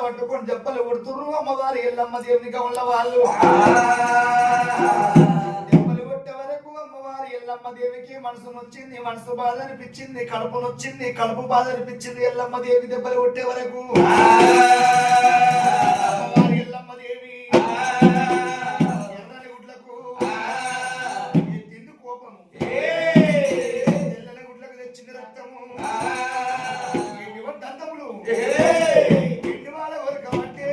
పట్టుకొని చెప్పలు కొడుతుర్రు అమ్మవారి ఎల్లమ్మ దేవుని గౌళ్ళ వాళ్ళు చెప్పలు కొట్టే వరకు అమ్మవారి ఎల్లమ్మ దేవికి మనసు నొచ్చింది, మనసు బాధ అనిపించింది, కడుపు నొచ్చింది, కడుపు బాధ అనిపించింది. ఎల్లమ్మ దేవి దెబ్బలు కొట్టే వరకు అమ్మవారి ఎల్లమ్మ దేవి ఎర్రని గుడ్లకు తిండి కోపము, తెల్లని గుడ్లకు తెచ్చిన రక్తము, దంతములు ఇంటి వాళ్ళ వరకు అంటే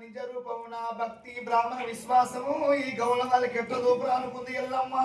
నిజ రూపము నా భక్తి బ్రాహ్మణ విశ్వాసము ఈ గౌళ వాళ్ళకి ఎట్ల దూపురా అనుకుంది ఎల్లమ్మ.